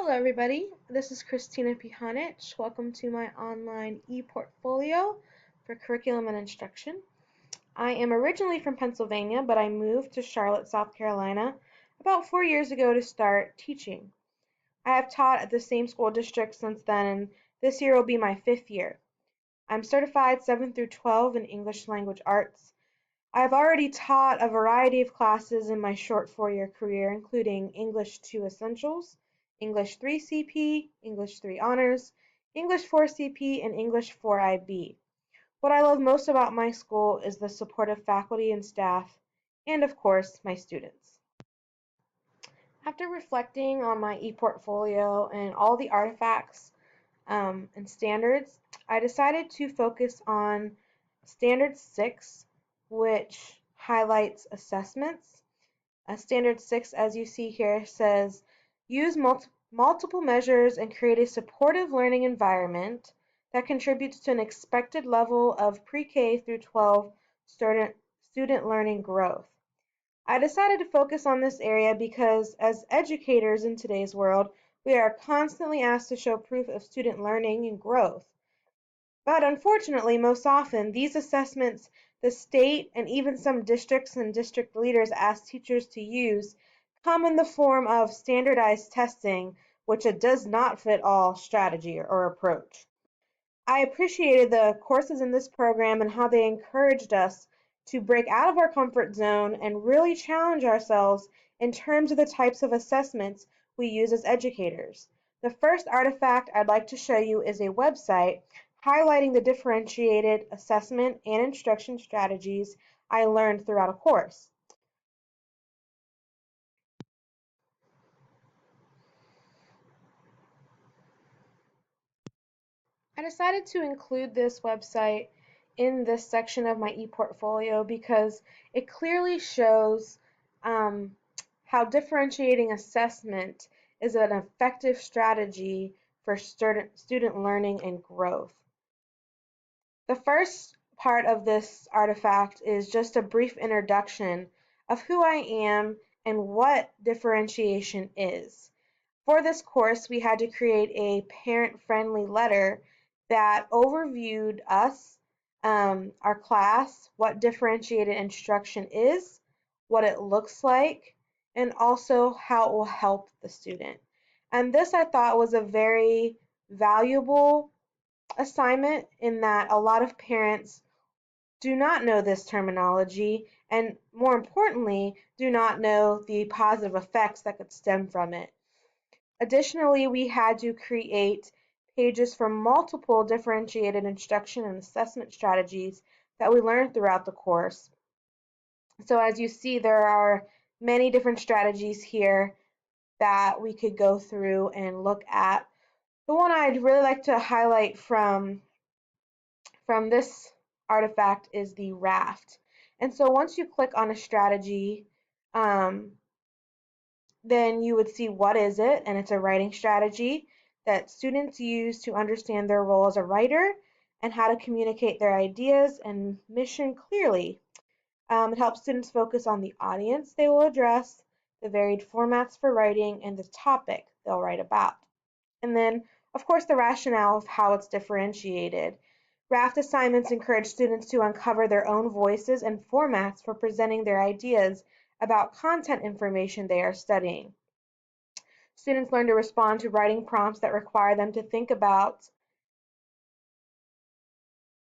Hello everybody, this is Christina Pihanich. Welcome to my online e-portfolio for curriculum and instruction. I am originally from Pennsylvania, but I moved to Charlotte, South Carolina about 4 years ago to start teaching. I have taught at the same school district since then, and this year will be my 5th year. I'm certified 7 through 12 in English language arts. I've already taught a variety of classes in my short 4-year career, including English 2 Essentials, English 3 CP, English 3 Honors, English 4 CP, and English 4 IB. What I love most about my school is the supportive faculty and staff, and of course, my students. After reflecting on my e-portfolio and all the artifacts and standards, I decided to focus on Standard 6, which highlights assessments. Standard 6, as you see here, says use multiple measures and create a supportive learning environment that contributes to an expected level of pre-K through 12 student learning growth. I decided to focus on this area because as educators in today's world, we are constantly asked to show proof of student learning and growth. But unfortunately, most often, these assessments the state and even some districts and district leaders ask teachers to use come in the form of standardized testing, which it does not fit all strategy or approach. I appreciated the courses in this program and how they encouraged us to break out of our comfort zone and really challenge ourselves in terms of the types of assessments we use as educators. The first artifact I'd like to show you is a website highlighting the differentiated assessment and instruction strategies I learned throughout a course. I decided to include this website in this section of my ePortfolio because it clearly shows how differentiating assessment is an effective strategy for student learning and growth. The first part of this artifact is just a brief introduction of who I am and what differentiation is. For this course, we had to create a parent-friendly letter that overviewed us, our class, what differentiated instruction is, what it looks like, and also how it will help the student. And this I thought was a very valuable assignment in that a lot of parents do not know this terminology and, more importantly, do not know the positive effects that could stem from it. Additionally, we had to create pages for multiple differentiated instruction and assessment strategies that we learned throughout the course. So as you see, there are many different strategies here that we could go through and look at. The one I'd really like to highlight from this artifact is the raft. And so once you click on a strategy, then you would see what is it, and it's a writing strategy that students use to understand their role as a writer and how to communicate their ideas and mission clearly. It helps students focus on the audience they will address, the varied formats for writing, and the topic they'll write about. And then, of course, the rationale of how it's differentiated. Raft assignments encourage students to uncover their own voices and formats for presenting their ideas about content information they are studying. Students learn to respond to writing prompts that require them to think about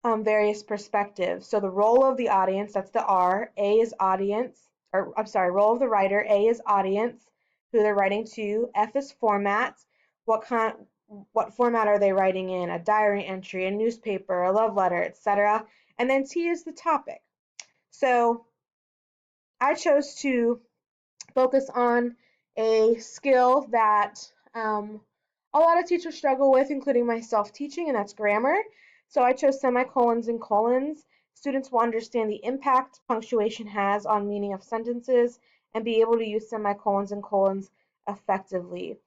various perspectives. So the role of the audience, that's the R, A is audience, or I'm sorry, role of the writer, A is audience, who they're writing to, F is format, what format are they writing in, a diary entry, a newspaper, a love letter, etc. And then T is the topic. So I chose to focus on a skill that a lot of teachers struggle with, including myself teaching, and that's grammar. So I chose semicolons and colons. Students will understand the impact punctuation has on meaning of sentences and be able to use semicolons and colons effectively.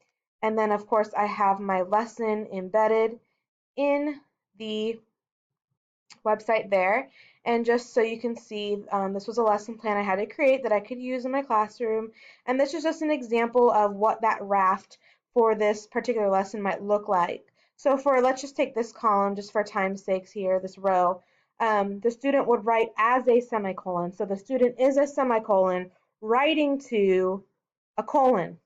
And then, of course, I have my lesson embedded in the website there. And just so you can see, this was a lesson plan I had to create that I could use in my classroom. And this is just an example of what that raft for this particular lesson might look like. So let's just take this column just for time's sakes here, this row. The student would write as a semicolon. So the student is a semicolon writing to a colon.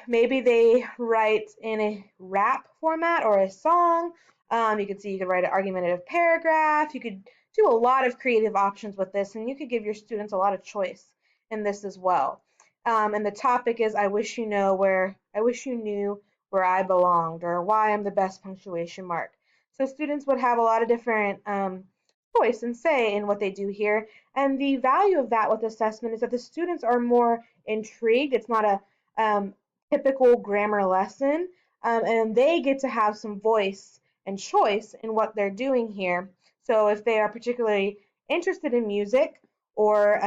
Maybe they write in a rap format or a song. You could write an argumentative paragraph. You could do a lot of creative options with this, and you could give your students a lot of choice in this as well. And the topic is I wish you knew where I belonged, or why I'm the best punctuation mark. So students would have a lot of different choice and say in what they do here. And the value of that with assessment is that the students are more intrigued. It's not a um, typical grammar lesson, and they get to have some voice and choice in what they're doing here. So if they are particularly interested in music or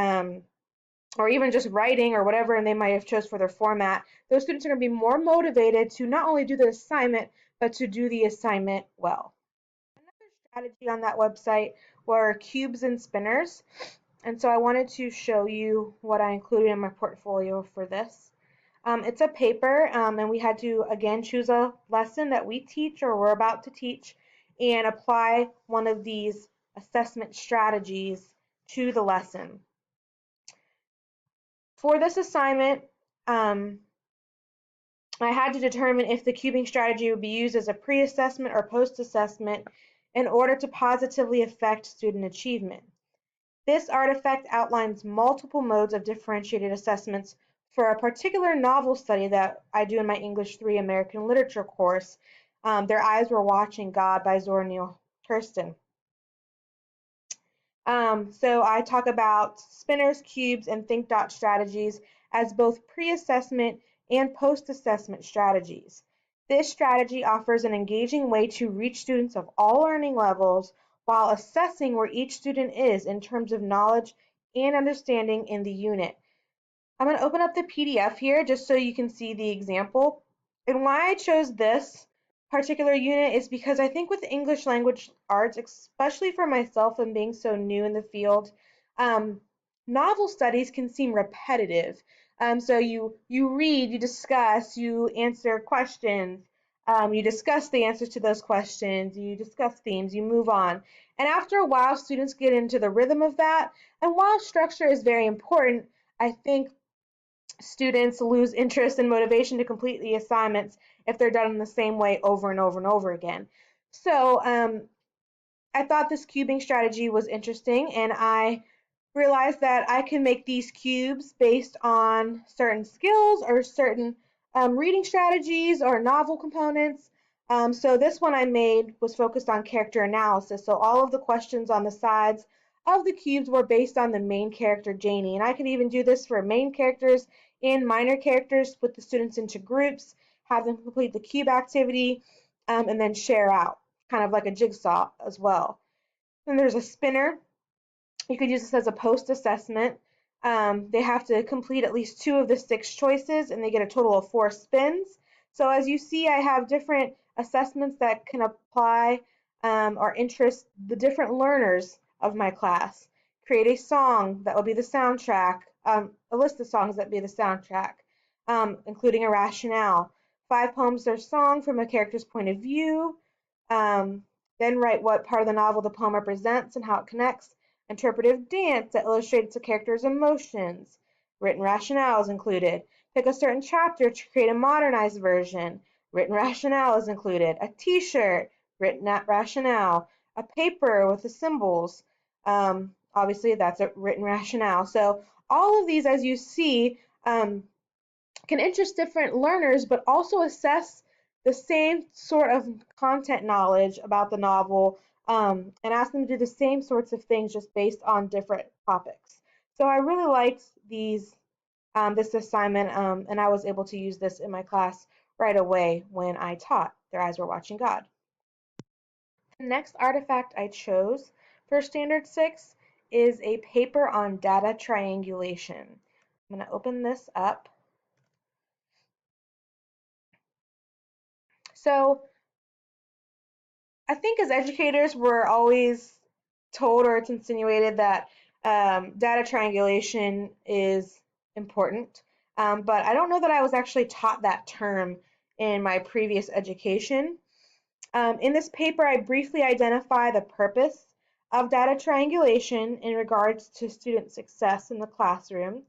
even just writing or whatever, and they might have chose for their format, those students are going to be more motivated to not only do the assignment, but to do the assignment well. Another strategy on that website were cubes and spinners. And so I wanted to show you what I included in my portfolio for this. It's a paper, and we had to, again, choose a lesson that we teach or we're about to teach and apply one of these assessment strategies to the lesson. For this assignment, I had to determine if the cubing strategy would be used as a pre-assessment or post-assessment in order to positively affect student achievement. This artifact outlines multiple modes of differentiated assessments for a particular novel study that I do in my English 3 American Literature course, Their Eyes Were Watching God by Zora Neale Hurston. So I talk about spinners, cubes, and think dot strategies as both pre-assessment and post-assessment strategies. This strategy offers an engaging way to reach students of all learning levels while assessing where each student is in terms of knowledge and understanding in the unit. I'm going to open up the PDF here just so you can see the example. And why I chose this particular unit is because I think with English language arts, especially for myself and being so new in the field, um, novel studies can seem repetitive. So you read, you discuss, you answer questions, you discuss the answers to those questions, you discuss themes, you move on. And after a while, students get into the rhythm of that. And while structure is very important, I think students lose interest and motivation to complete the assignments if they're done in the same way over and over and over again. So I thought this cubing strategy was interesting, and I realized that I can make these cubes based on certain skills or certain reading strategies or novel components. So this one I made was focused on character analysis. So all of the questions on the sides of the cubes were based on the main character, Janie. And I can even do this for main characters and minor characters, put the students into groups, have them complete the cube activity, and then share out, kind of like a jigsaw as well. Then there's a spinner. You could use this as a post-assessment. They have to complete at least 2 of the 6 choices, and they get a total of 4 spins. So as you see, I have different assessments that can apply or interest the different learners of my class. Create a song that will be the soundtrack, a list of songs that be the soundtrack, including a rationale. 5 poems or song from a character's point of view. Um, then write what part of the novel the poem represents and how it connects. Interpretive dance that illustrates the character's emotions. Written rationale is included. Pick a certain chapter to create a modernized version. Written rationale is included. A t-shirt, written rationale. A paper with the symbols. Obviously, that's a written rationale. So all of these, as you see, can interest different learners, but also assess the same sort of content knowledge about the novel and ask them to do the same sorts of things just based on different topics. So I really liked this assignment, and I was able to use this in my class right away when I taught Their Eyes Were Watching God. The next artifact I chose for Standard 6 is a paper on data triangulation. I'm going to open this up. So I think as educators, we're always told or it's insinuated that data triangulation is important. but I don't know that I was actually taught that term in my previous education. In this paper, I briefly identify the purpose of data triangulation in regards to student success in the classroom,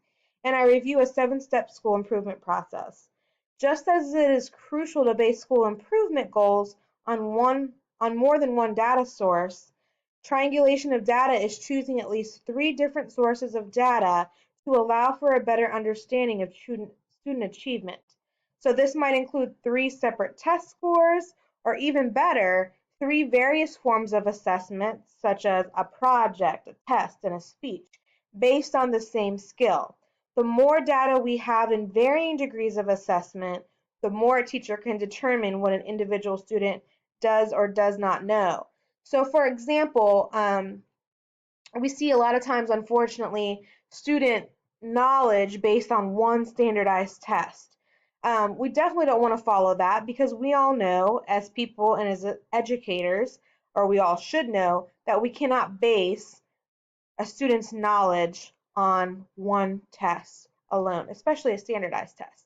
and I review a 7-step school improvement process. Just as it is crucial to base school improvement goals on more than one data source, triangulation of data is choosing at least 3 different sources of data to allow for a better understanding of student achievement. So this might include 3 separate test scores, or even better, 3 various forms of assessment, such as a project, a test, and a speech, based on the same skill. The more data we have in varying degrees of assessment, the more a teacher can determine what an individual student does or does not know. So, for example, we see a lot of times, unfortunately, student knowledge based on one standardized test. We definitely don't want to follow that, because we all know as people and as educators, or we all should know, that we cannot base a student's knowledge on one test alone, especially a standardized test.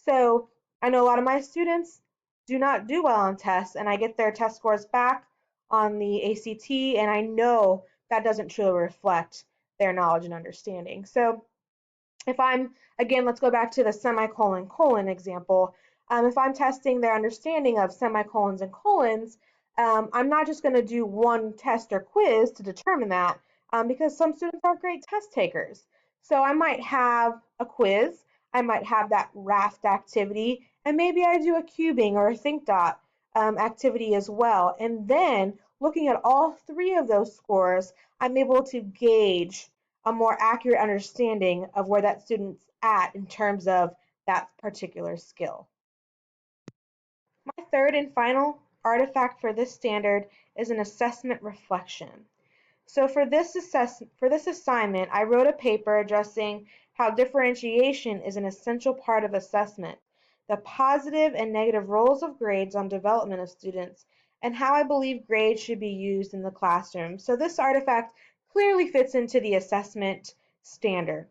So I know a lot of my students do not do well on tests, and I get their test scores back on the ACT, and I know that doesn't truly reflect their knowledge and understanding. So if I'm, again, let's go back to the semicolon colon example. If I'm testing their understanding of semicolons and colons, I'm not just going to do one test or quiz to determine that, because some students aren't great test takers. So I might have a quiz, I might have that raft activity, and maybe I do a cubing or a think dot activity as well. And then looking at all 3 of those scores, I'm able to gauge a more accurate understanding of where that student's at in terms of that particular skill. My third and final artifact for this standard is an assessment reflection. So for this assignment, I wrote a paper addressing how differentiation is an essential part of assessment, the positive and negative roles of grades on development of students, and how I believe grades should be used in the classroom. So this artifact clearly fits into the assessment standard.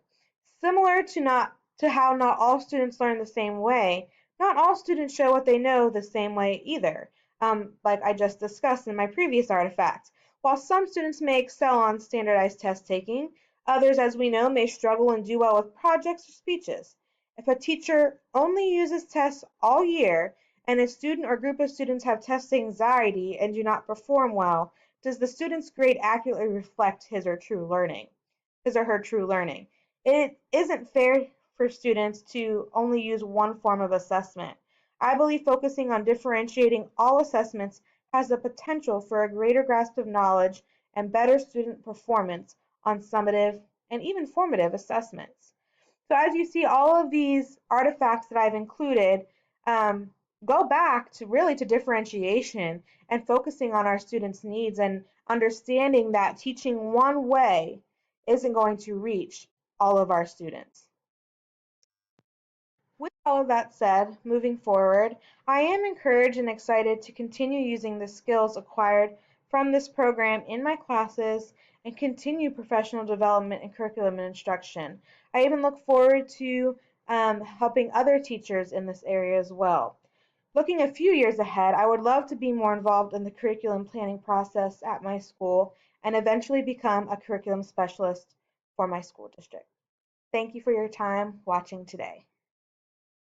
Similar to how not all students learn the same way, not all students show what they know the same way either, like I just discussed in my previous artifact. While some students may excel on standardized test taking, others, as we know, may struggle and do well with projects or speeches. If a teacher only uses tests all year, and a student or group of students have test anxiety and do not perform well, does the student's grade accurately reflect his or her true learning? It isn't fair for students to only use one form of assessment. I believe focusing on differentiating all assessments has the potential for a greater grasp of knowledge and better student performance on summative and even formative assessments. So as you see, all of these artifacts that I've included go back to really to differentiation and focusing on our students' needs and understanding that teaching one way isn't going to reach all of our students. With all of that said, moving forward, I am encouraged and excited to continue using the skills acquired from this program in my classes and continue professional development in curriculum and instruction. I even look forward to helping other teachers in this area as well. Looking a few years ahead, I would love to be more involved in the curriculum planning process at my school and eventually become a curriculum specialist for my school district. Thank you for your time watching today.